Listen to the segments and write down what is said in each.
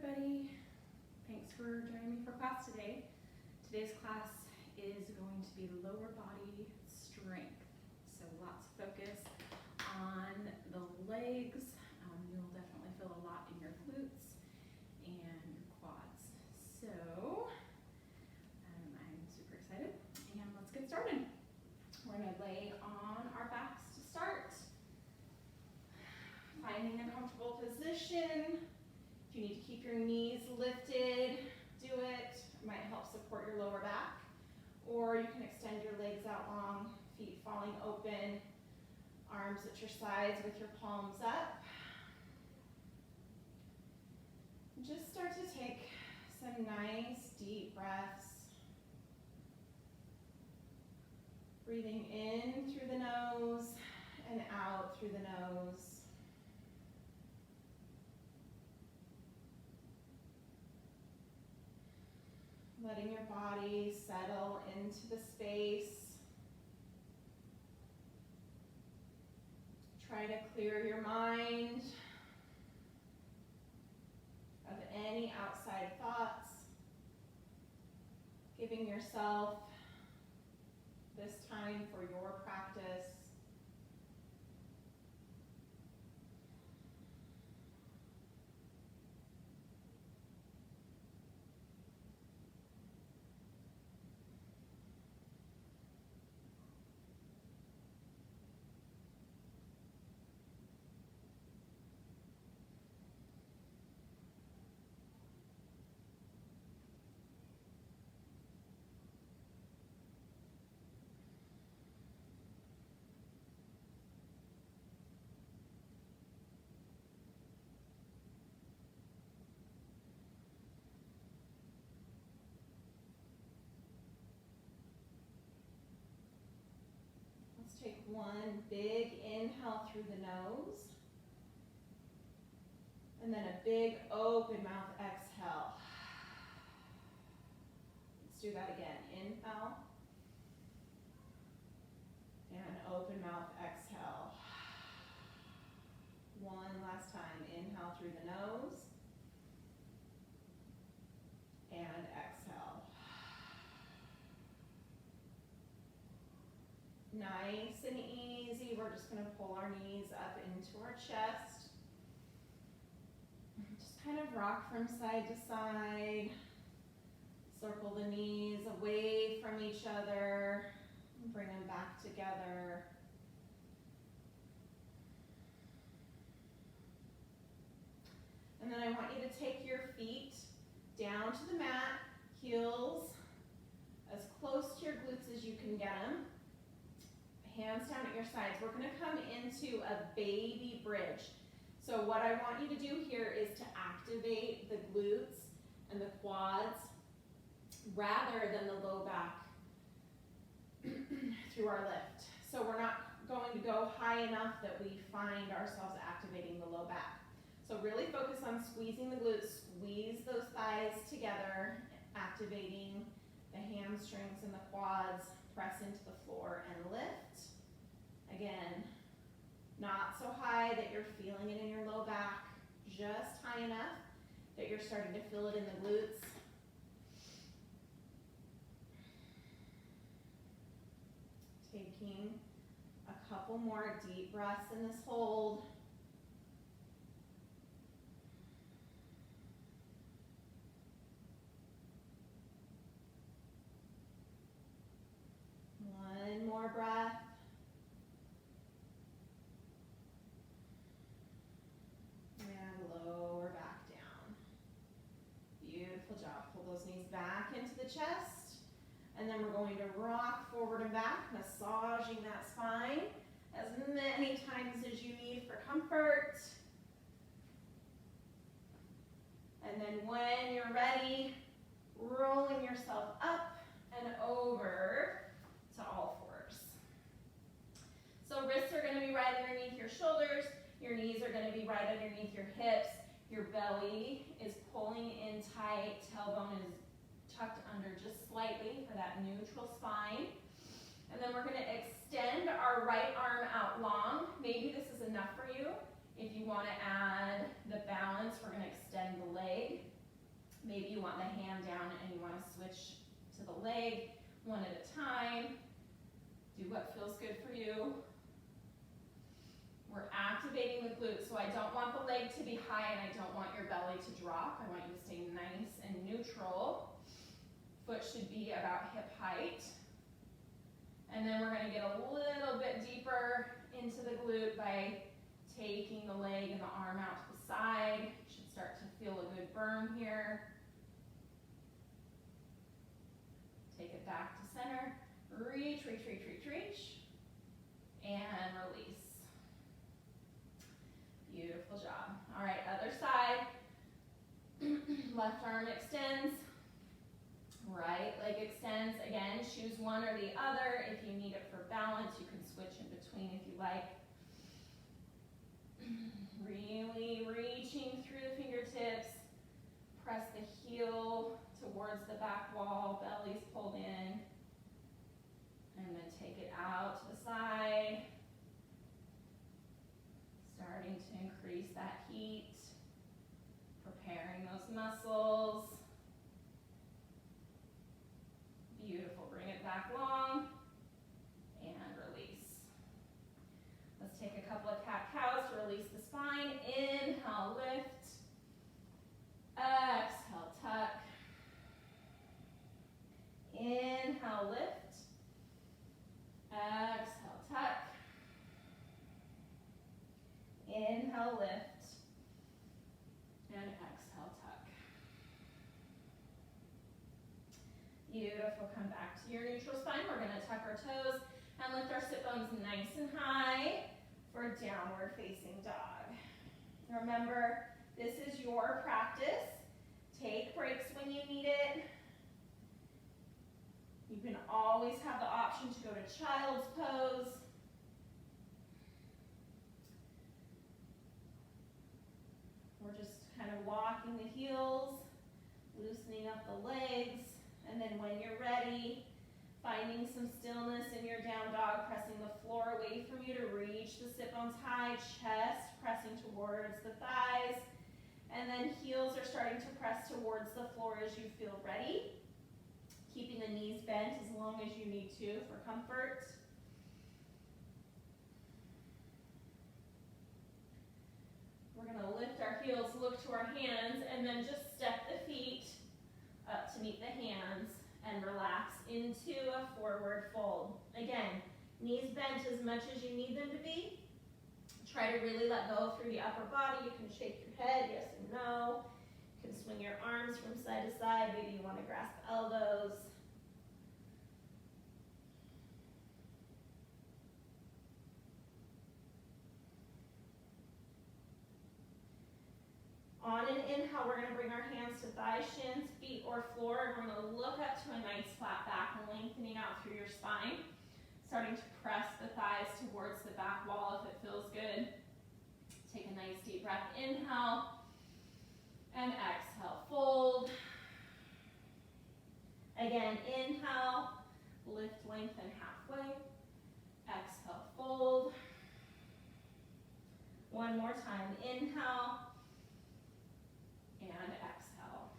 everybody. Thanks for joining me for class today. Today's class is going to be lower body strength. So lots of focus on the legs. You'll definitely feel a lot in your glutes and your quads. So I'm super excited, and let's get started. We're going to lay on our backs to start. Finding a comfortable position. If you need to keep your knees lifted, do it. It might help support your lower back. Or you can extend your legs out long, feet falling open, arms at your sides with your palms up. Just start to take some nice deep breaths. Breathing in through the nose and out through the nose. Letting your body settle into the space. Try to clear your mind of any outside thoughts. Giving yourself this time for your practice. Take one big inhale through the nose, and then a big open mouth exhale. Let's do that again. Inhale, and open mouth exhale. One last time. Inhale through the nose, and exhale. Nice and easy. We're just going to pull our knees up into our chest. Just kind of rock from side to side. Circle the knees away from each other. Bring them back together. And then I want you to take your feet down to the mat, heels as close to your glutes as you can get them. Hands down at your sides. We're going to come into a baby bridge. So what I want you to do here is to activate the glutes and the quads rather than the low back through our lift. So we're not going to go high enough that we find ourselves activating the low back. So really focus on squeezing the glutes, squeeze those thighs together, activating the hamstrings and the quads. Press into the floor and lift. Again, not so high that you're feeling it in your low back, just high enough that you're starting to feel it in the glutes. Taking a couple more deep breaths in this hold. One more breath. And lower back down. Beautiful job. Pull those knees back into the chest. And then we're going to rock forward and back, massaging that spine as many times as you need for comfort. And then when you're ready, rolling yourself up and over to all fours. So wrists are going to be right underneath your shoulders. Your knees are going to be right underneath your hips. Your belly is pulling in tight. Tailbone is tucked under just slightly for that neutral spine. And then we're going to extend our right arm out long. Maybe this is enough for you. If you want to add the balance, we're going to extend the leg want the leg to be high and I don't want your belly to drop. I want you to stay nice and neutral. Foot should be about hip height. And then we're going to get a little bit deeper into the glute by taking the leg and the arm out to the side. You should start to feel a good burn here. Take it back to center. Reach, reach, reach, reach, reach. And release. Beautiful job. All right, other side. Left arm extends. Right leg extends. Again, choose one or the other. If you need it for balance, you can switch in between if you like. Really reaching through the fingertips. Press the heel towards the back wall. Belly's pulled in. And then take it out to the side. Starting to increase that heat. Preparing those muscles. Beautiful. Bring it back long. And release. Let's take a couple of cat-cows to release the spine. Inhale, lift. Exhale, tuck. Inhale, lift. Exhale, tuck. Inhale, lift. And exhale, tuck. Beautiful. Come back to your neutral spine. We're going to tuck our toes and lift our sit bones nice and high for downward facing dog. Remember, this is your practice. Take breaks when you need it. You can always have the option to go to child's pose. We're just kind of walking the heels, loosening up the legs, and then when you're ready, finding some stillness in your down dog, pressing the floor away from you to reach the sit bones high, chest pressing towards the thighs, and then heels are starting to press towards the floor as you feel ready. Keeping the knees bent as long as you need to for comfort. We're going to lift our heels, look to our hands, and then just step the feet up to meet the hands and relax into a forward fold. Again, knees bent as much as you need them to be. Try to really let go through the upper body. You can shake your head, yes and no. You can swing your arms from side to side. Maybe you want to grasp elbows. On an inhale, we're going to bring our hands to thighs, shins, feet, or floor. And we're going to look up to a nice flat back and lengthening out through your spine. Starting to press the thighs towards the back wall if it feels good. Take a nice deep breath. Inhale. And exhale, fold. Again, inhale, lift, lengthen halfway. Exhale, fold. One more time, inhale, and exhale.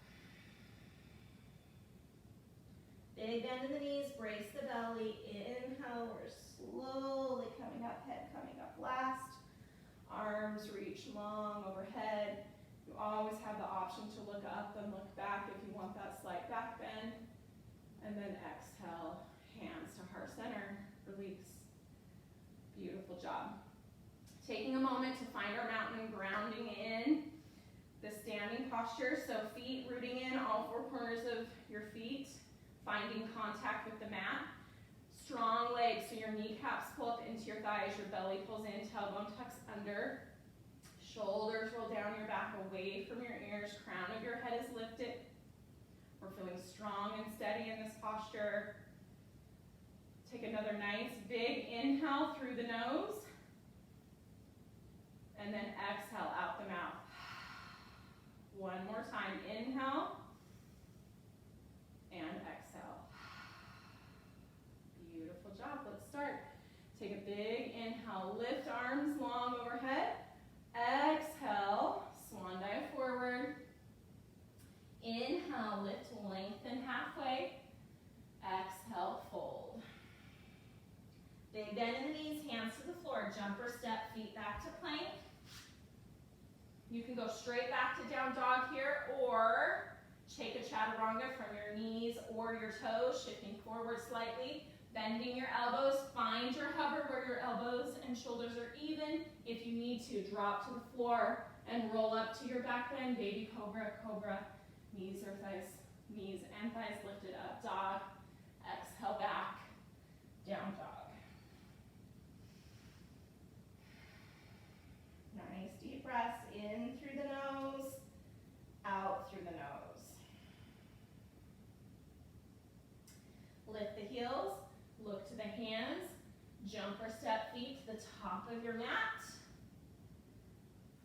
Big bend in the knees, brace the belly. Inhale, we're slowly coming up, head coming up last. Arms reach long overhead. You always have the option to look up and look back if you want that slight back bend. And then exhale, hands to heart center, release. Beautiful job. Taking a moment to find our mountain, grounding in the standing posture. So feet rooting in all four corners of your feet, finding contact with the mat. Strong legs, so your kneecaps pull up into your thighs, your belly pulls in, tailbone tucks under. Shoulders roll down your back away from your ears. Crown of your head is lifted. We're feeling strong and steady in this posture. Take another nice big inhale through the nose. And then exhale out the mouth. One more time. Inhale. And exhale. Beautiful job. Let's start. Take a big inhale. Lift arms long overhead. Exhale, swan dive forward. Inhale, lift, lengthen halfway. Exhale, fold. Big bend in the knees, hands to the floor. Jumper step, feet back to plank. You can go straight back to down dog here, or take a chaturanga from your knees or your toes, shifting forward slightly, bending your elbows. Find your hover where your elbows and shoulders are even. If you need to, drop to the floor and roll up to your back bend. Baby cobra, cobra, knees or thighs, knees and thighs lifted up. Dog, exhale back, down dog. Nice deep breaths in through the nose, out through the nose. Lift the heels, look to the hands, jump or step feet to the top of your mat.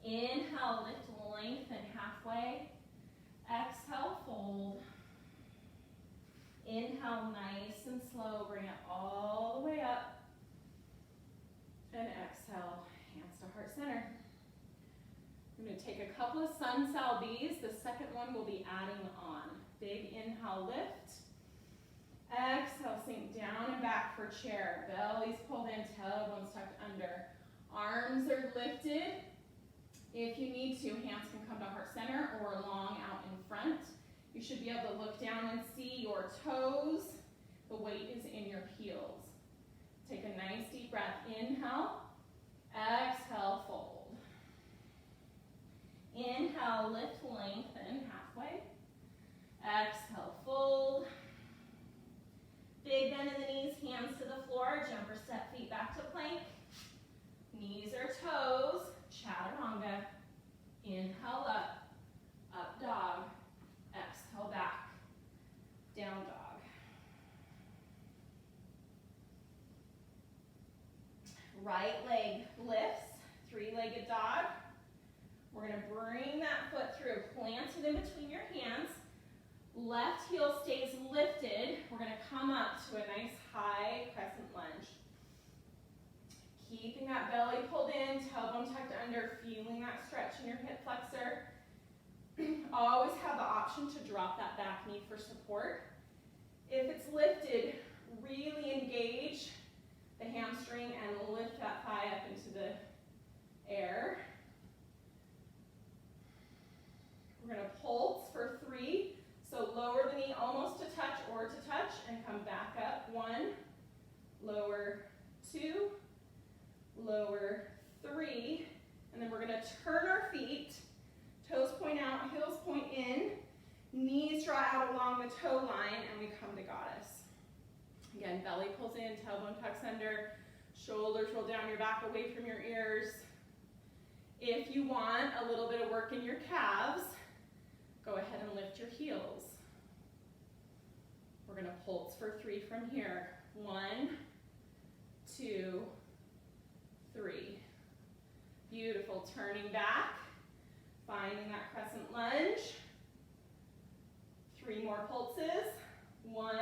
Inhale, lift, lengthen halfway. Exhale, fold. Inhale, nice and slow, bring it all the way up. And exhale, hands to heart center. I'm going to take a couple of sun salvies. The second one will be adding on. Big inhale, lift. Exhale, sink down and back for chair. Belly's pulled in, tailbones tucked under. Arms are lifted. If you need to, hands can come to heart center or long out in front. You should be able to look down and see your toes. The weight is in your heels. Take a nice deep breath. Inhale. Exhale, fold. Inhale, lift, lengthen halfway. Exhale, fold. Big bend in the knees, hands to the floor, jump or step feet back to plank. Knees or toes, chaturanga. Inhale up, up dog. Exhale back, down dog. Right leg lifts, three-legged dog. We're going to bring that foot through, plant it in between your hands. Left heel stays lifted. We're going to come up to a nice high crescent lunge. Keeping that belly pulled in, tailbone tucked under, feeling that stretch in your hip flexor. Always have the option to drop that back knee for support. If it's lifted, really engage the hamstring and lift that thigh up into the air. We're going to pulse for 3. So lower the knee almost to touch or to touch and come back up. 1, lower 2, lower 3. And then we're going to turn our feet. Toes point out, heels point in. Knees draw out along the toe line and we come to goddess. Again, belly pulls in, tailbone tucks under. Shoulders roll down your back away from your ears. If you want a little bit of work in your calves, go ahead and lift your heels. We're going to pulse for 3 from here. 1, 2, 3. Beautiful. Turning back, finding that crescent lunge. 3 more pulses. 1,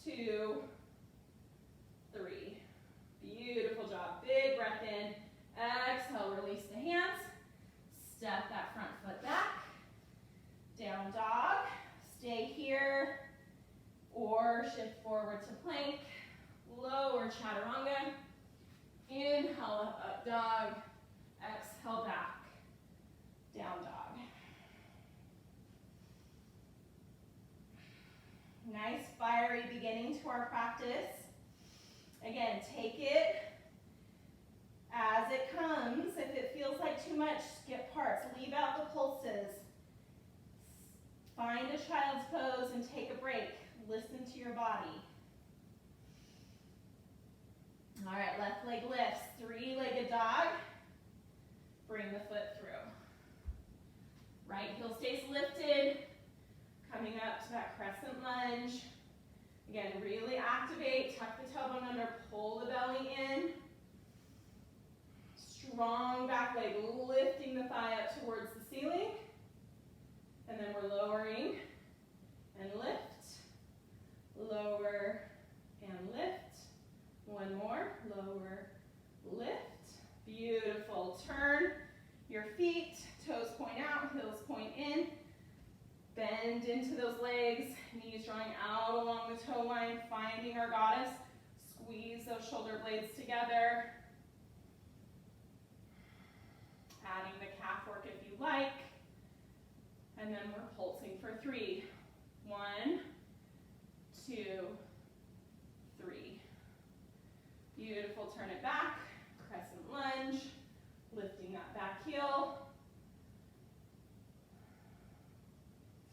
2, 3. Beautiful job. Big breath in. Exhale, release the hands. Step that front foot back. Down dog. Stay here. Or shift forward to plank. Lower chaturanga. Inhale up dog. Exhale back. Down dog. Nice fiery beginning to our practice. Again, take it as it comes. If it feels like too much, skip parts. Leave out the pulses. Find a child's pose and take a break. Listen to your body. All right, left leg lifts. 3-legged dog. Bring the foot through. Right heel stays lifted. Coming up to that crescent lunge. Again, really activate. Tuck the tailbone under. Pull the belly in. Strong back leg, lifting the thigh up towards the ceiling. And then we're lowering and lift. Lower and lift. 1 more. Lower, lift. Beautiful. Turn your feet. Toes point out, heels point in. Bend into those legs. Knees drawing out along the toe line. Finding our goddess. Squeeze those shoulder blades together. Adding And then we're pulsing for 3. 1, 2, 3. Beautiful, turn it back, crescent lunge, lifting that back heel.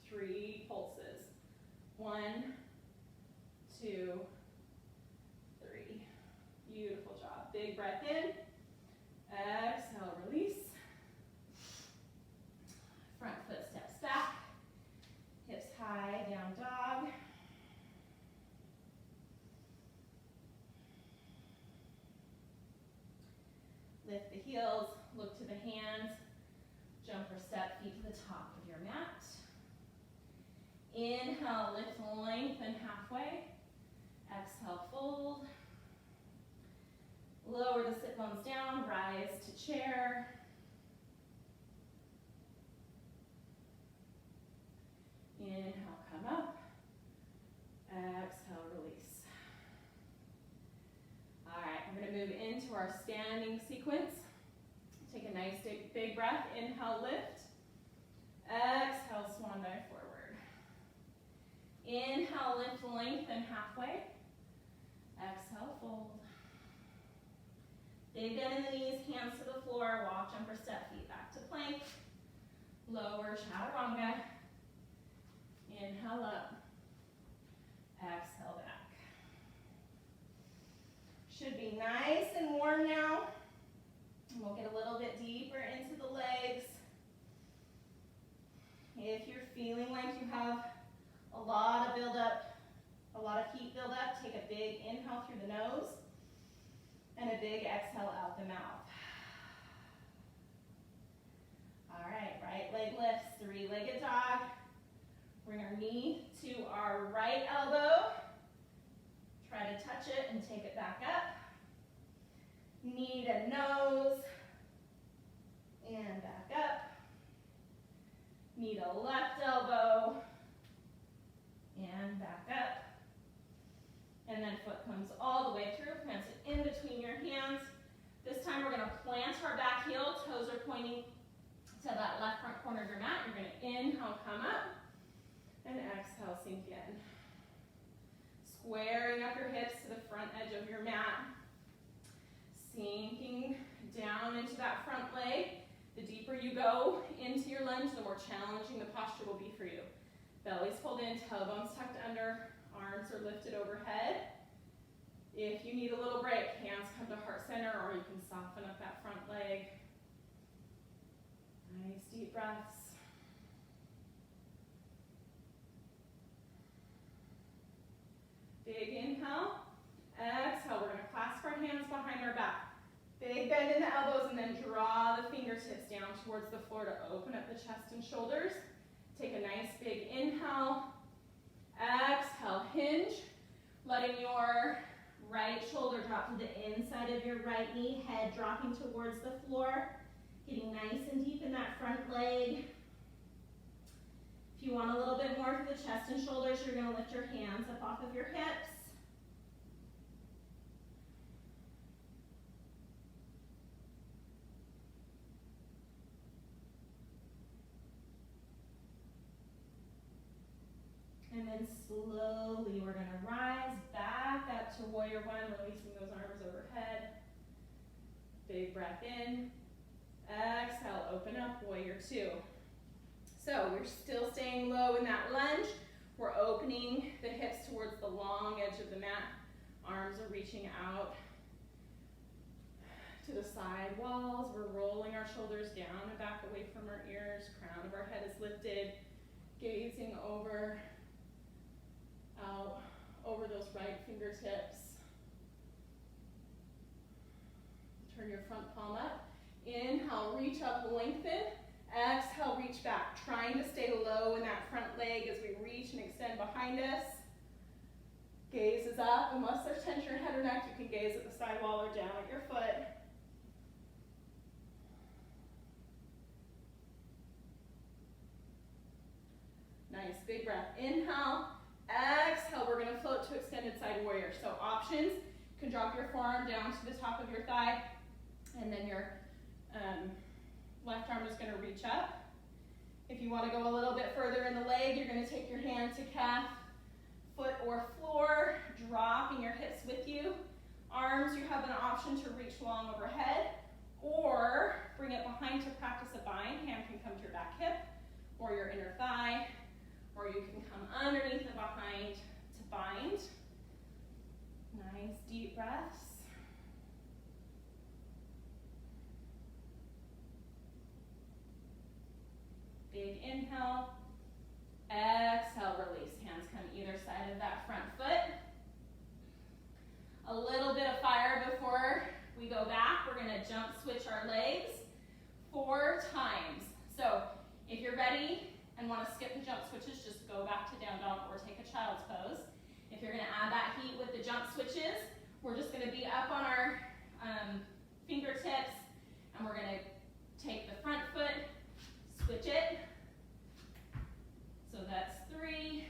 3 pulses. 1, 2, 3. Beautiful job. Big breath in. Exhale, release. Front foot steps back. Hips high, down dog. Lift the heels, look to the hands. Jump or step feet to the top of your mat. Inhale, lift, lengthen halfway. Exhale, fold. Lower the sit bones down, rise to chair. Inhale, come up. Exhale, release. All right, we're going to move into our standing sequence. Take a nice big breath. Inhale, lift. Exhale, swan dive forward. Inhale, lift, lengthen halfway. Exhale, fold. Big bend in the knees, hands to the floor, walk, jump, or step, feet back to plank. Lower, chaturanga. Inhale up. Exhale back. Should be nice and warm now. We'll get a little bit deeper into the legs. If you're feeling like you have a lot of buildup, a lot of heat buildup, take a big inhale through the nose and a big exhale out the mouth. All right, right leg lifts, 3-legged dog. Bring our knee to our right elbow. Try to touch it and take it back up. Knee to nose and back up. Knee to left elbow and back up. And then foot comes all the way through, plants it in between your hands. This time we're going to plant our back heel, toes are pointing to that left front corner of your mat. You're going to inhale, come up, and exhale, sink in. Squaring up your hips to the front edge of your mat. Sinking down into that front leg. The deeper you go into your lunge, the more challenging the posture will be for you. Belly's pulled in, tailbones tucked under, arms are lifted overhead. If you need a little break, hands come to heart center, or you can soften up that front leg. Nice deep breaths. Big inhale. Exhale, we're going to clasp our hands behind our back. Big bend in the elbows and then draw the fingertips down towards the floor to open up the chest and shoulders. Take a nice big inhale. Exhale, hinge. Letting your right shoulder drop to the inside of your right knee, head dropping towards the floor. Getting nice and deep in that front leg. If you want a little bit more for the chest and shoulders, you're going to lift your hands up off of your hips. And then slowly we're going to rise back up to warrior one, releasing those arms overhead. Big breath in. Exhale, open up, warrior two. So we're still staying low in that lunge. We're opening the hips towards the long edge of the mat. Arms are reaching out to the side walls. We're rolling our shoulders down and back away from our ears. Crown of our head is lifted, gazing over, out, over those right fingertips. Turn your front palm up. Inhale, reach up, lengthen. Exhale, reach back. Trying to stay low in that front leg as we reach and extend behind us. Gaze is up. Unless there's tension in your head or neck, you can gaze at the side wall or down at your foot. Nice, big breath. Inhale. Exhale, we're going to float to extended side warrior. So options, you can drop your forearm down to the top of your thigh, and then your left arm is going to reach up. If you want to go a little bit further in the leg, you're going to take your hand to calf, foot, or floor, dropping your hips with you. Arms, you have an option to reach long overhead, or bring it behind to practice a bind. Hand can come to your back hip, or your inner thigh, or you can come underneath the behind to bind. Nice deep breaths. Big inhale. Exhale, release. Hands come either side of that front foot. A little bit of fire before we go back. We're going to jump switch our legs 4 times. So if you're ready and want to skip the jump switches, just go back to down dog or take a child's pose. If you're going to add that heat with the jump switches, we're just going to be up on our fingertips, and we're going to take the front foot, switch it. So that's 3.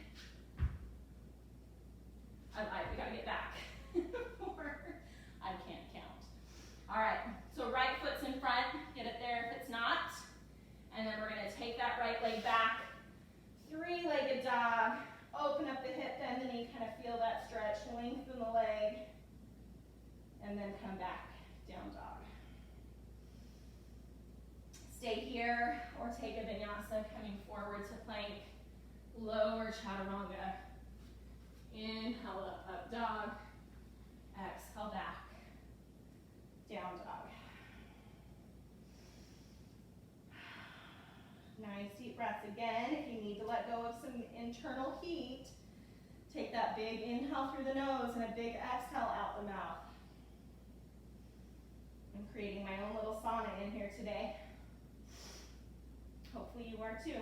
We got to get back. 4. I can't count. All right, so right foot's in front. Get it there if it's not. And then we're going to take that right leg back. 3-legged dog. Open up the hip, bend the knee, kind of feel that stretch, lengthen the leg, and then come back, down dog. Stay here or take a vinyasa, coming forward to plank, lower chaturanga. Inhale up, up dog. Exhale back, down dog. Nice deep breaths again. If you need to let go of some internal heat, take that big inhale through the nose and a big exhale out the mouth. I'm creating my own little sauna in here today. Hopefully you are too.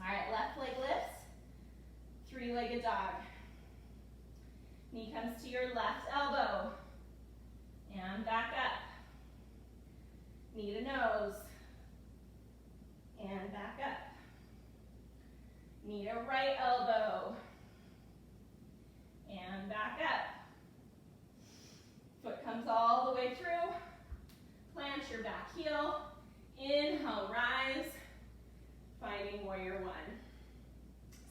All right, left leg lifts, 3-legged dog. Knee comes to your left elbow and back up. Knee to nose and back up. Knee to right elbow and back up. Foot comes all the way through. Plant your back heel. Inhale, rise. Finding warrior 1.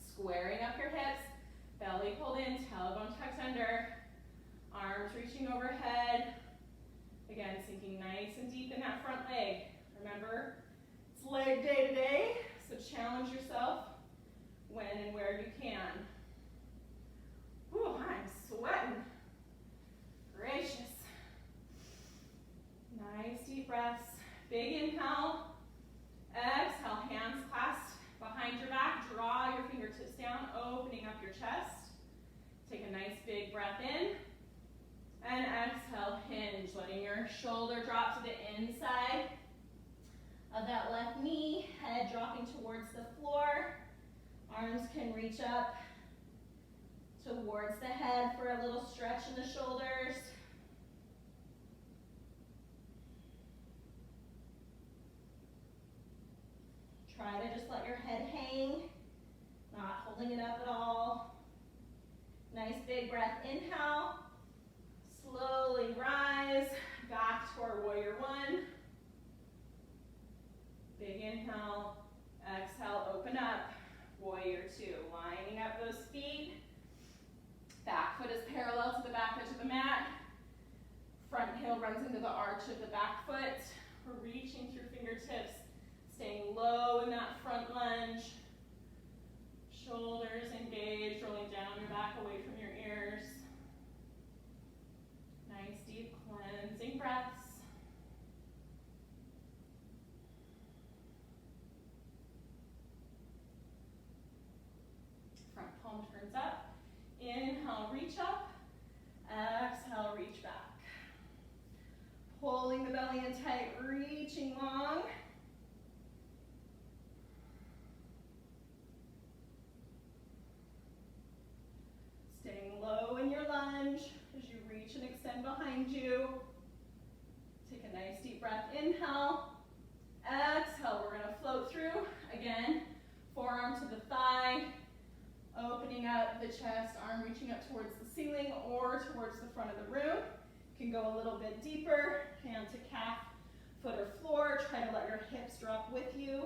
Squaring up your hips. Belly pulled in, tailbone tucked under. Arms reaching overhead. Again, sinking nice and deep in that front leg. Remember, it's leg day today, so challenge yourself when and where you can. Whew, I'm sweating. Gracious. Nice deep breaths. Big inhale. Exhale, hands clasped behind your back. Draw your fingertips down, opening up your chest. Take a nice big breath in. And exhale, hinge, letting your shoulder drop to the inside of that left knee, head dropping towards the floor. Arms can reach up towards the head for a little stretch in the shoulders. Try to just let your head hang, not holding it up at all. Nice big breath, inhale. Slowly rise back to our warrior 1. Big inhale, exhale, open up. Warrior 2, lining up those feet. Back foot is parallel to the back edge of the mat. Front heel runs into the arch of the back foot. We're reaching through fingertips, staying low in that front lunge. Shoulders engaged, rolling down your back away from your ears. Nice deep cleansing breaths. Front palm turns up. Inhale, reach up. Exhale, reach back. Pulling the belly in tight, reaching long. Staying low in your lunge as you reach and extend behind you. Take a nice deep breath, inhale. Exhale, we're going to float through. Again, forearm to the thigh, opening up the chest, arm reaching up towards the ceiling or towards the front of the room. You can go a little bit deeper, hand to calf, foot or floor. Try to let your hips drop with you.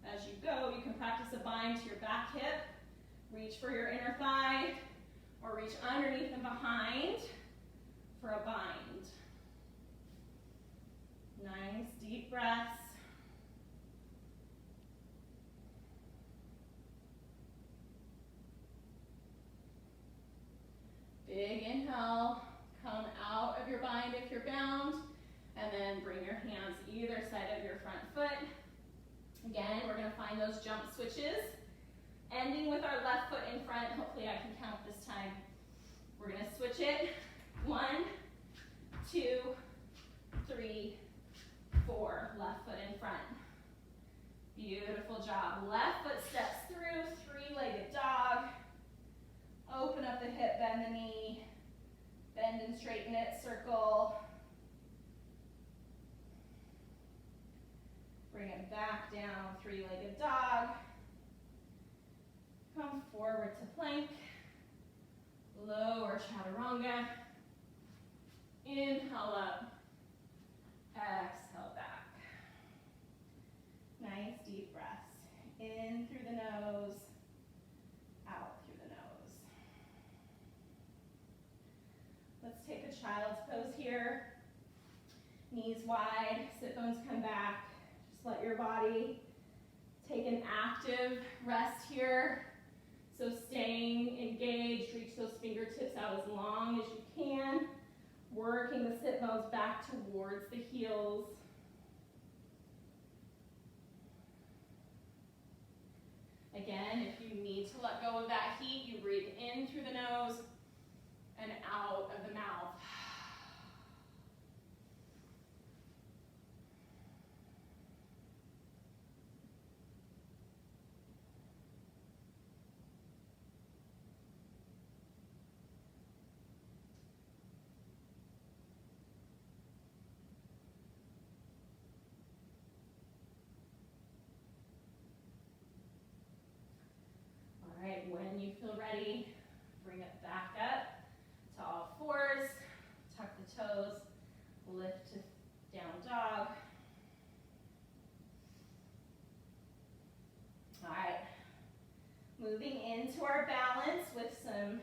As you go, you can practice a bind to your back hip. Reach for your inner thigh or reach underneath and behind for a bind. Nice deep breaths. Big inhale, come out of your bind if you're bound, and then bring your hands either side of your front foot. Again, we're going to find those jump switches, ending with our left foot in front. Hopefully I can count this time. We're going to switch it. 1, 2, 3, 4. Left foot in front. Beautiful job. Left foot steps through, three-legged dog. Open up the hip, bend the knee. Bend and straighten it, circle. Bring it back down, three-legged dog. Come forward to plank. Lower chaturanga. Inhale up. Exhale back. Nice deep breaths. In through the nose, out through the nose. Let's take a child's pose here. Knees wide, sit bones come back. Just let your body take an active rest here. So staying engaged, reach those fingertips out as long as you can. Working the sit bones back towards the heels. Again, if you need to let go of that heat, you breathe in through the nose and out of the mouth. When you feel ready, bring it back up to all fours, tuck the toes, lift to down dog. All right, moving into our balance with some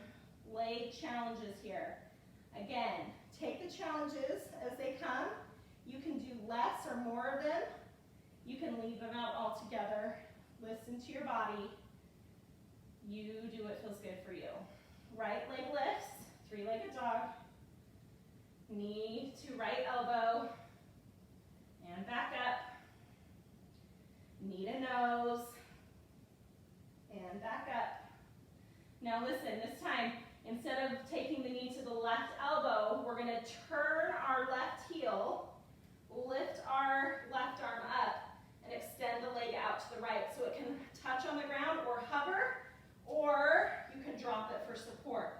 leg challenges here. Again, take the challenges as they come. You can do less or more of them. You can leave them out altogether. Listen to your body. You do what feels good for you. Right leg lifts, three-legged dog. Knee to right elbow. And back up. Knee to nose. And back up. Now listen, this time, instead of taking the knee to the left elbow, we're going to turn our left heel, lift our left arm up, and extend the leg out to the right so it can touch on the ground or hover, or you can drop it for support.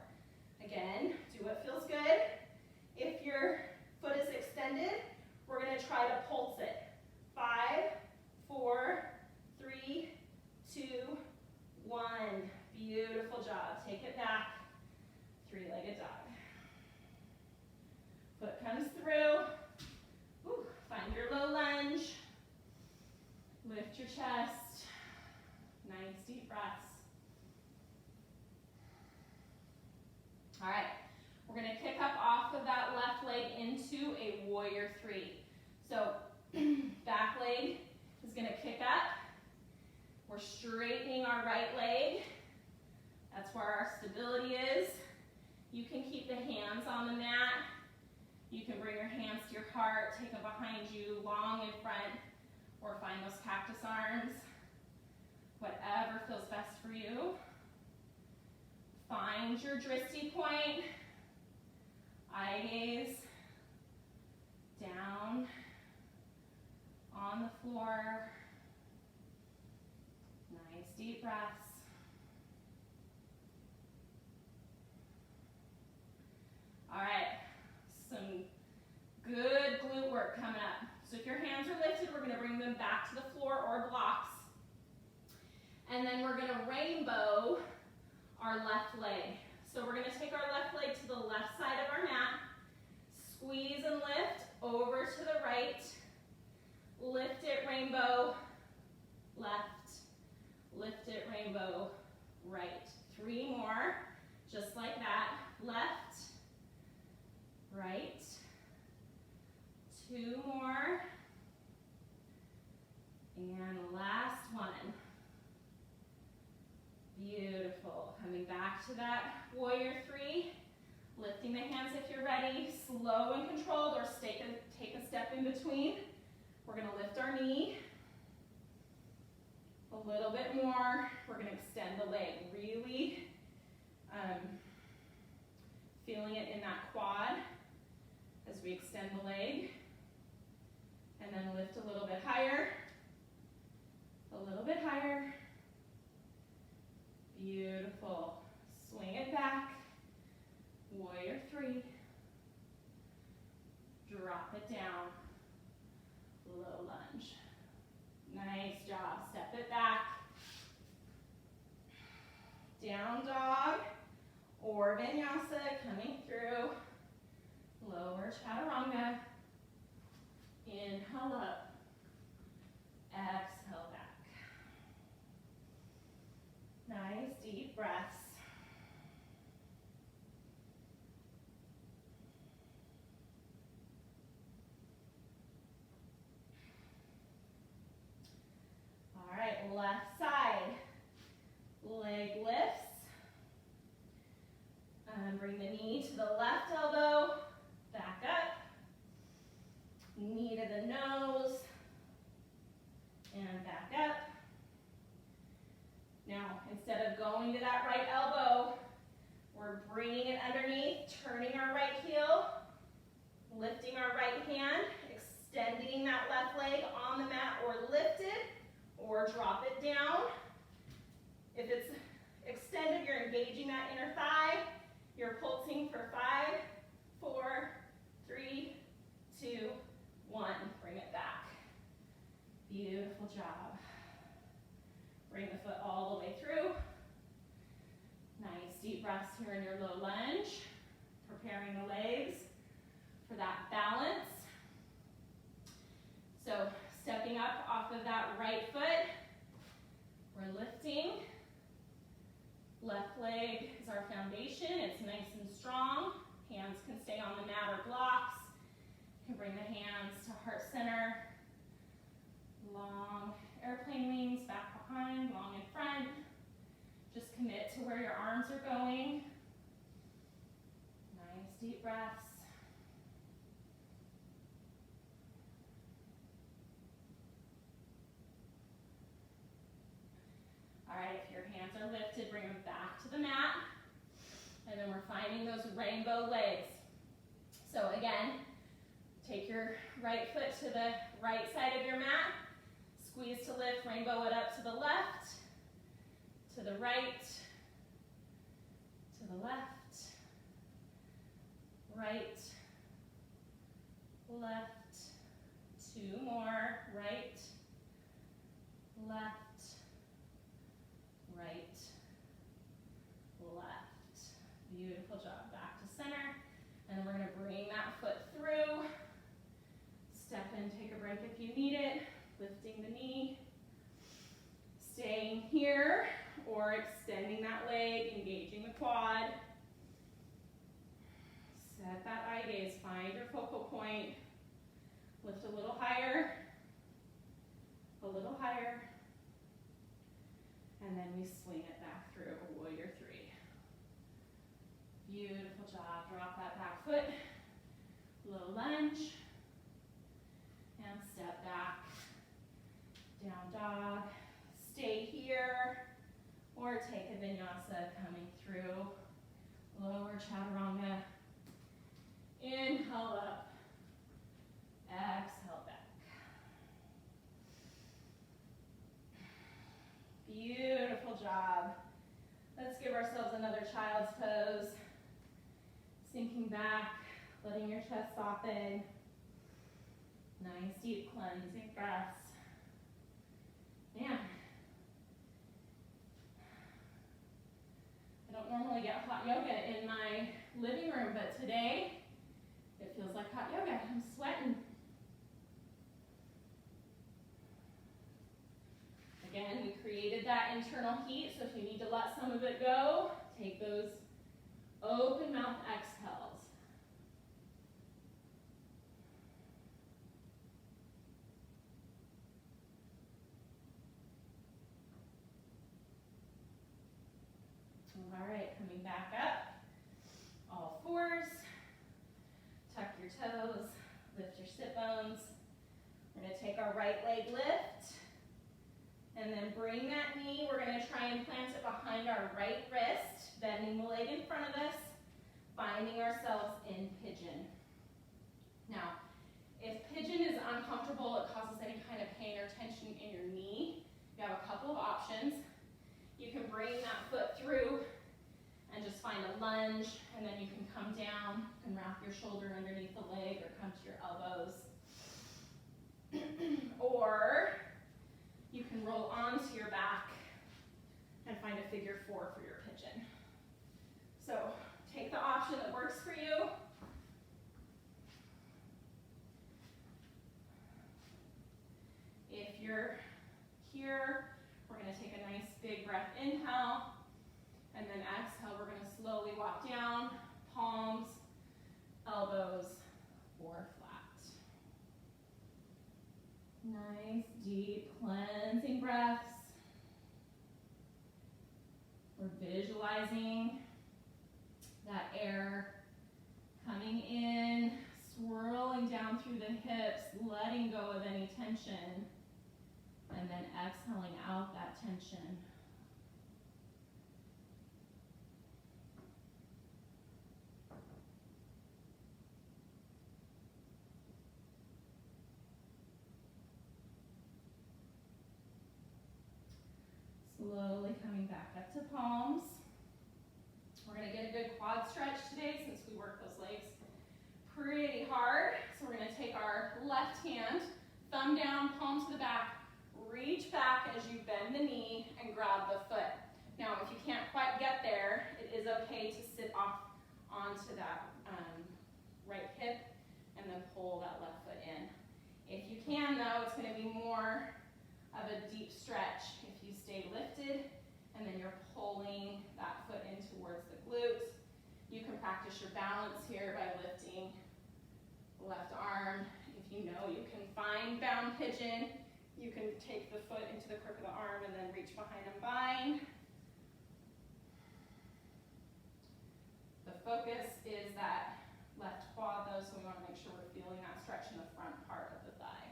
Again, do what feels good. If your foot is extended, we're going to try to pulse it. 5, 4, 3, 2, 1. Beautiful job. Take it back. Three-legged dog. Foot comes through. Ooh, find your low lunge. Lift your chest. Nice deep breaths. All right, we're going to kick up off of that left leg into a warrior 3. So back leg is going to kick up. We're straightening our right leg. That's where our stability is. You can keep the hands on the mat. You can bring your hands to your heart, take them behind you, long in front, or find those cactus arms. Whatever feels best for you. Find your drishti point. Eye gaze down on the floor. Nice deep breaths. All right, some good glute work coming up. So if your hands are lifted, we're going to bring them back to the floor or blocks. And then we're going to rainbow our left leg. So we're going to take our left leg to the left side of our mat, squeeze and lift over to the right, lift it, rainbow, left, 3 more, just like that. Left, right, 2 more, and last one. Beautiful. Coming back to that warrior 3, lifting the hands if you're ready, slow and controlled, or take a step in between. We're going to lift our knee. A little bit more. We're going to extend the leg, really feeling it in that quad as we extend the leg. And then lift a little bit higher, a little bit higher. Beautiful. Swing it back. Warrior 3. Drop it down. Low lunge. Nice job. Step it back. Down dog or vinyasa coming through. Lower chaturanga. Inhale up. Exhale back. Nice deep breaths. All right, left side. Leg lifts. Bring the knee to the left elbow. Back up. Knee to the nose. And back up. Now, instead of going to that right elbow, we're bringing it underneath, turning our right heel, lifting our right hand, extending that left leg on the mat or lifted, or drop it down. If it's extended, you're engaging that inner thigh. You're pulsing for 5, 4, 3, 2, 1. Bring it back. Beautiful job. Bring the foot all the way through. Nice deep breaths here in your low lunge. Preparing the legs for that balance. So stepping up off of that right foot. We're lifting. Left leg is our foundation. It's nice and strong. Hands can stay on the mat or blocks. You can bring the hands to heart center. Long airplane wings back behind, long in front. Just commit to where your arms are going. Nice deep breaths. All right, if your hands are lifted, bring them back to the mat. And then we're finding those rainbow legs. So again, take your right foot to the right side of your mat. Squeeze to lift, rainbow it up to the left, to the right, to the left, right, left, 2 more, right, left, right, left. Beautiful job. Back to center. And then we're going to bring that foot through. Step in, take a break if you need it. Lifting the knee. Staying here or extending that leg, engaging the quad. Set that eye gaze. Find your focal point. Lift a little higher. A little higher. And then we swing it back through a warrior 3. Beautiful job. Drop that back foot. Low lunge. And step back. Down dog. Stay here. Or take a vinyasa coming through. Lower chaturanga. Inhale up. Exhale back. Beautiful job. Let's give ourselves another child's pose. Sinking back, letting your chest soften. Nice deep cleansing breaths. Man, I don't normally get hot yoga in my living room, but today it feels like hot yoga. I'm sweating. Again, we create created that internal heat, so if you need to let some of it go, take those open mouth exhales. All right, coming back up, all fours, tuck your toes, lift your sit bones. We're gonna take our right leg lift, and then bring that knee. We're gonna try and plant it behind our right wrist, bending the leg in front of us, finding ourselves in pigeon. Now, if pigeon is uncomfortable, it causes any kind of pain or tension in your knee, you have a couple of options. You can bring that foot through and just find a lunge, and then you can come down and wrap your shoulder underneath the leg or come to your elbows. Or you can roll onto your back and find a figure four for your pigeon. So take the option that works for you. If you're here, we're going to take a nice big breath inhale, and then exhale, we're going to slowly walk down, palms, elbows, or flat. Nice, deep, cleansing breaths. We're visualizing that air coming in, swirling down through the hips, letting go of any tension, and then exhaling out that tension. Slowly coming back up to palms. We're going to get a good quad stretch today since we work those legs pretty hard. So we're going to take our left hand, thumb down, palm to the back, reach back as you bend the knee and grab the foot. Now, if you can't quite get there, it is okay to sit off onto that right hip and then pull that left foot in. If you can, though, it's going to be more of a deep stretch if you stay lifted and then you're pulling that foot in towards the glutes. You can practice your balance here by lifting the left arm. If you know you can find bound pigeon, you can take the foot into the crook of the arm and then reach behind and bind. The focus is that left quad though, so we want to make sure we're feeling that stretch in the front part of the thigh.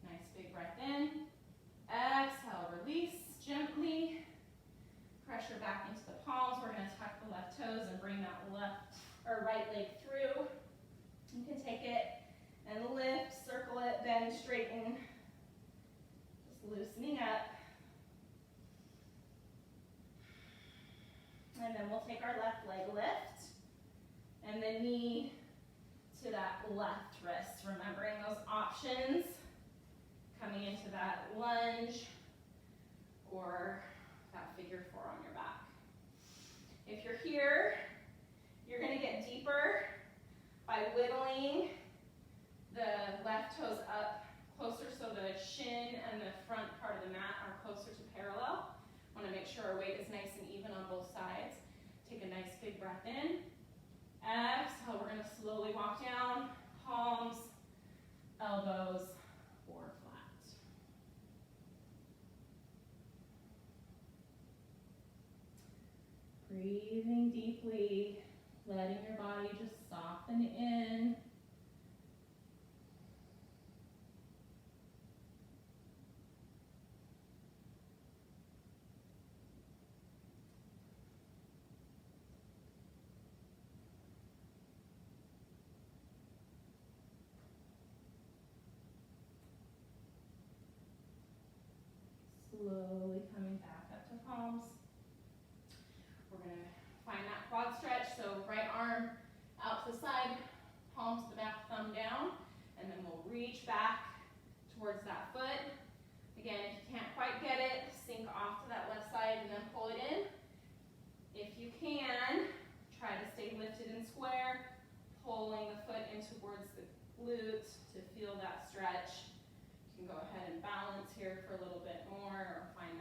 Nice big breath in. Exhale, release gently. Pressure back into the palms. We're going to tuck the left toes and bring that left or right leg through. You can take it and lift, circle it, bend, straighten. Just loosening up. And then we'll take our left leg lift and the knee to that left wrist. Remembering those options. Coming into that lunge or that figure four on your back. If you're here, you're going to get deeper by whittling the left toes up closer so the shin and the front part of the mat are closer to parallel. Want to make sure our weight is nice and even on both sides. Take a nice big breath in. Exhale, we're going to slowly walk down, palms, elbows, or flat. Breathing deeply, letting your body just soften in. Slowly coming back up to palms. We're going to find that quad stretch, so right arm out to the side, palm to the back, thumb down, and then we'll reach back towards that foot. Again, if you can't quite get it, sink off to that left side and then pull it in. If you can, try to stay lifted and square, pulling the foot in towards the glutes to feel that stretch. You can go ahead and balance here for a little bit more or find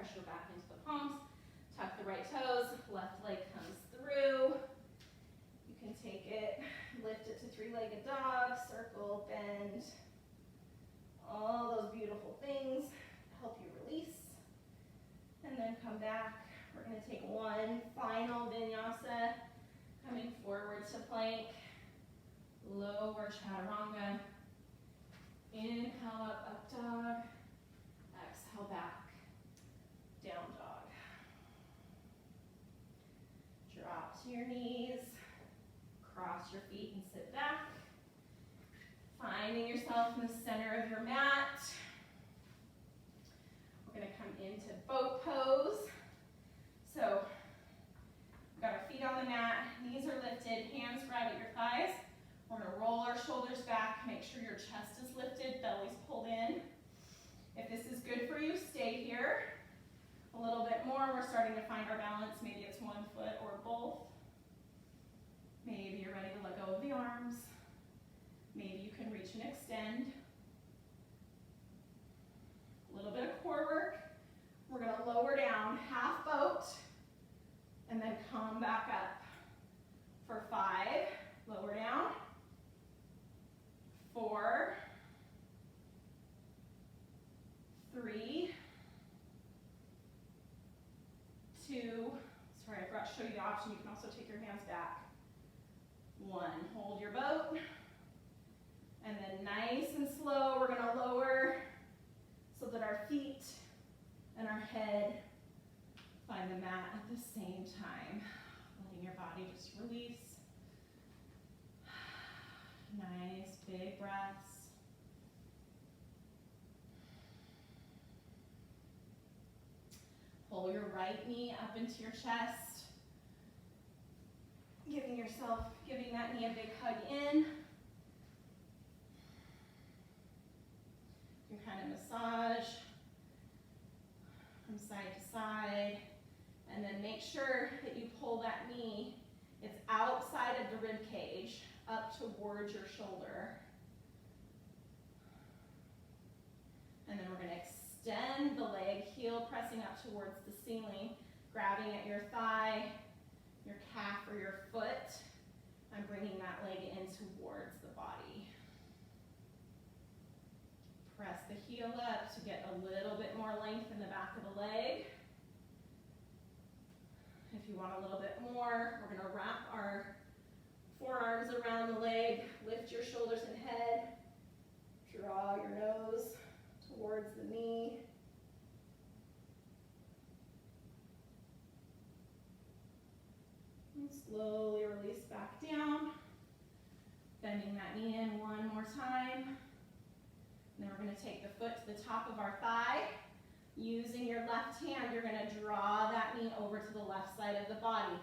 pressure back into the palms. Tuck the right toes, left leg comes through. You can take it, lift it to three-legged dog, circle, bend. All those beautiful things help you release. And then come back. We're going to take one final vinyasa, coming forward to plank, lower chaturanga. Inhale up dog. Exhale back, down dog. Drop to your knees, cross your feet and sit back. Finding yourself in the center of your mat. We're going to come into boat pose. So, we've got our feet on the mat, knees are lifted, hands grab at your thighs. We're going to roll our shoulders back, make sure your chest is lifted, belly's pulled in. If this is good for you, stay here. A little bit more, we're starting to find our balance. Maybe it's one foot or both. Maybe you're ready to let go of the arms. Maybe you can reach and extend. A little bit of core work. We're going to lower down, half boat, and then come back up. For 5, lower down. 4, 3, 2, sorry, I forgot to show you the option. You can also take your hands back. 1, hold your boat. And then nice and slow, we're gonna lower so that our feet and our head find the mat at the same time. Letting your body just release. Nice, big breaths. Pull your right knee up into your chest. Giving that knee a big hug in. You can kind of massage from side to side. And then make sure that you pull that knee, it's outside of the rib cage, up towards your shoulder. And then we're going to extend the leg, heel pressing up towards the ceiling, grabbing at your thigh, your calf or your foot, and bringing that leg in towards the body. Press the heel up to get a little bit more length in the back of the leg. If you want a little bit more, we're going to wrap our forearms around the leg, lift your shoulders and head, draw your nose towards the knee. And slowly release back down, bending that knee in one more time. And then we're going to take the foot to the top of our thigh. Using your left hand, you're going to draw that knee over to the left side of the body.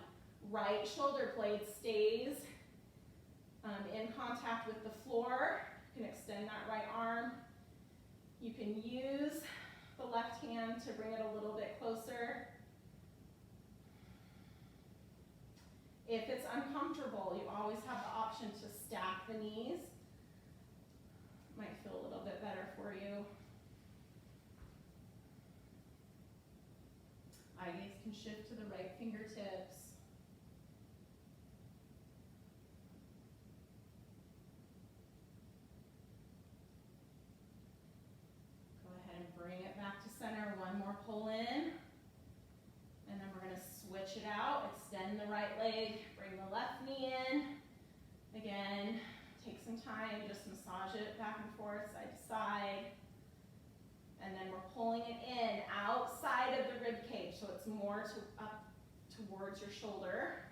Right shoulder blade stays in contact with the floor. You can extend that right arm. You can use the left hand to bring it a little bit closer. If it's uncomfortable, you always have the option to stack the knees. Might feel a little bit better for you. Eye gaze can shift to the right fingertips. Go ahead and bring it back to center. One more pull in. And then we're going to switch it out. Extend the right leg. Bring the left knee in. Again, take some time. Just massage it back and forth, side to side. And then we're pulling it in outside of the rib cage, so it's more up towards your shoulder.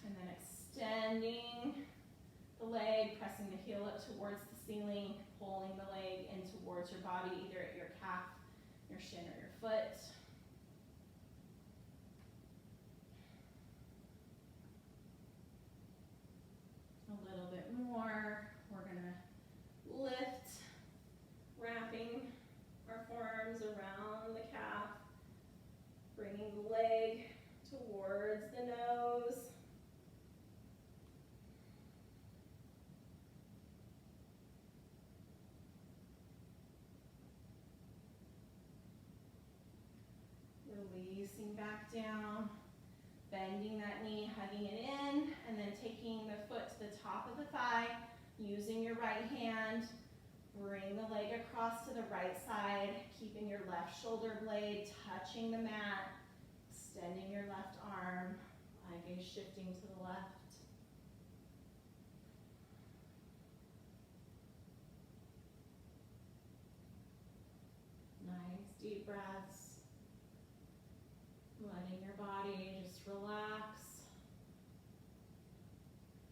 And then extending the leg, pressing the heel up towards the ceiling, pulling the leg in towards your body, either at your calf, your shin, or your foot. A little bit more. We're going to lift, wrapping our forearms around the calf, bringing the leg towards the nose. releasing back down, bending that knee, hugging it in, and then taking the foot to the top of the thigh, using your right hand, bring the leg across to the right side, keeping your left shoulder blade touching the mat, extending your left arm, eye gaze shifting to the left. Nice deep breaths. Letting your body just relax.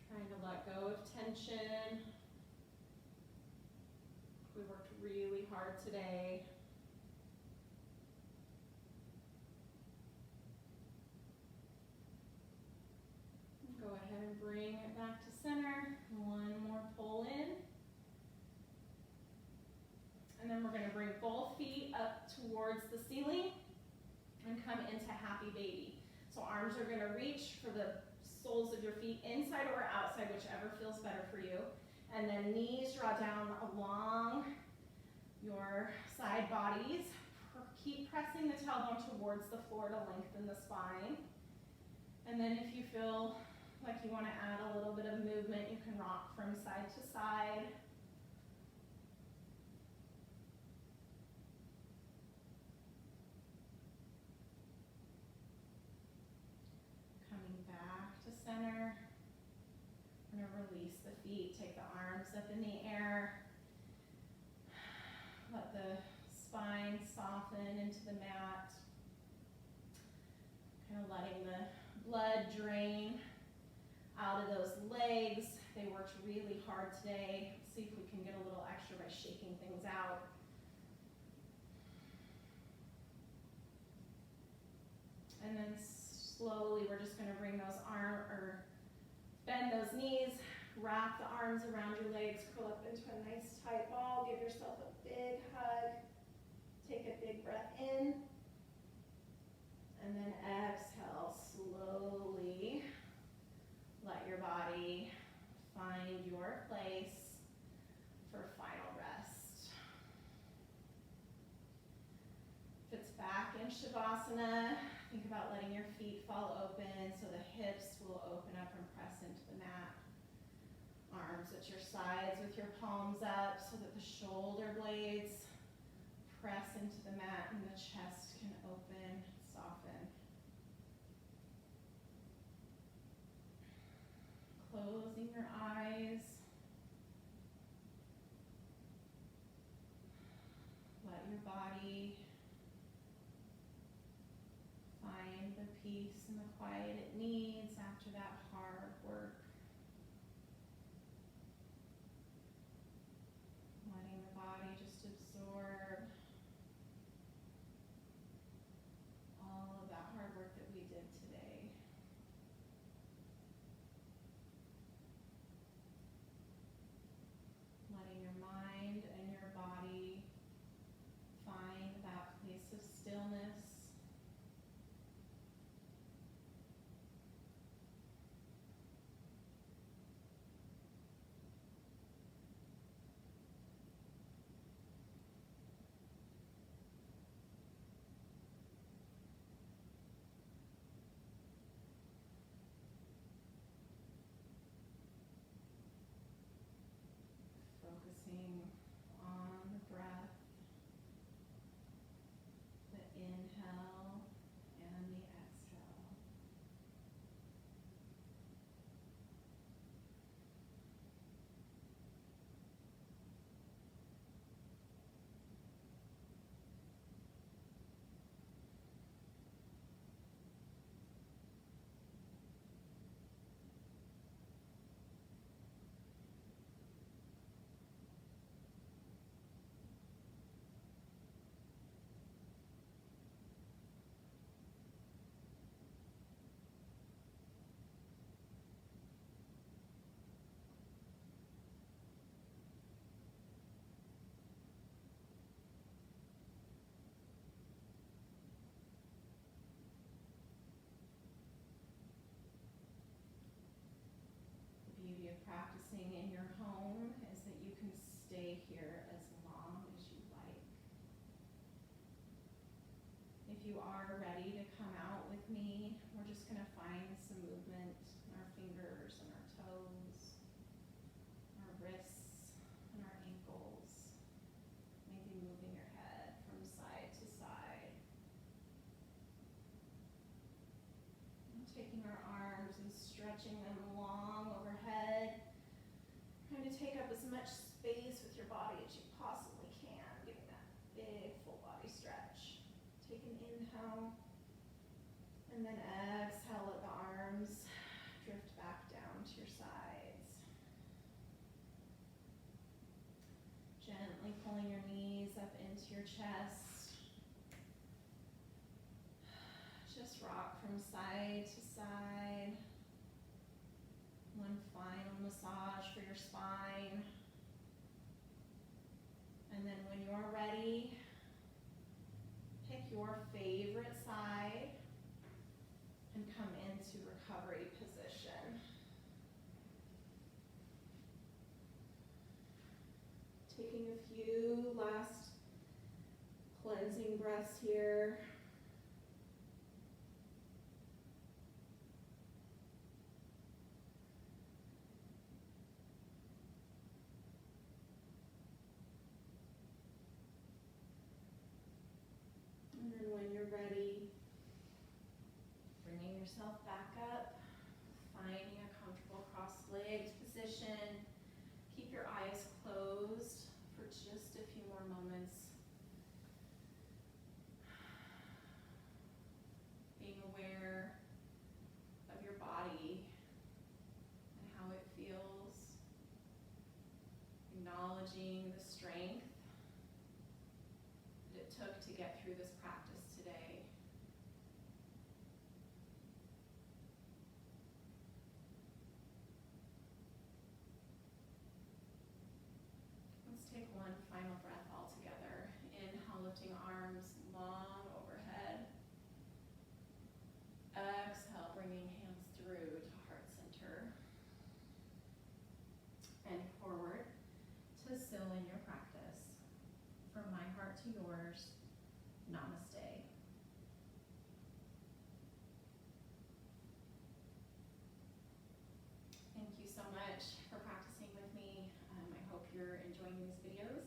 Trying to let go of tension. We worked really hard today. Go ahead and bring it back to center. One more pull in. And then we're going to bring both feet up towards the ceiling and come into happy baby. So arms are going to reach for the soles of your feet inside or outside, whichever feels better for you. And then knees draw down along your side bodies. Keep pressing the tailbone towards the floor to lengthen the spine. And then if you feel like you want to add a little bit of movement, you can rock from side to side. Coming back to center. We're going to release the feet, take the arms up in the air. Let the spine soften into the mat. Kind of letting the blood drain out of those legs. They worked really hard today. Let's see if we can get a little extra by shaking things out. And then slowly we're just going to bring those bend those knees, wrap the arms around your legs, curl up into a nice tight ball, give yourself a big hug, take a big breath in, and then exhale slowly. Let your body find your place for final rest. If it's back in Shavasana, think about letting your feet fall open so the hips will open up and press into the mat. Arms at your sides with your palms up so that the shoulder blades press into the mat and the chest can open, soften. Closing your eyes. Let your body find the peace and the quiet it needs after that hard work. Letting the body just absorb all of that hard work that we did today. Letting your mind and your body find that place of stillness. Focusing on the breath, the inhale and the exhale. The beauty of practicing in your home is that you can stay here as long as you like. If If you are ready to come out with me, we're just going to find some movement in our fingers and our toes, our wrists and our ankles. Maybe moving your head from side to side. And taking our arms and stretching them long overhead. Trying to take up as much space with your body as you possibly can, getting that big full body stretch. Take an inhale, and then exhale, let the arms drift back down to your sides. Gently pulling your knees up into your chest. Just rock from side to side. One final massage for your spine. And then when you're ready, pick your favorite side and come into recovery position. Taking a few last cleansing breaths here. And then when you're ready, bringing yourself back up, finding a comfortable cross-legged position. Keep your eyes closed for just a few more moments. Being aware of your body and how it feels. Acknowledging the strength that it took to get through this practice today. Let's take one final breath all together. Inhale, lifting arms long overhead. Exhale, bringing hands through to heart center. And forward to still in your practice. From my heart to yours, namaste. Thank you so much for practicing with me. I hope you're enjoying these videos.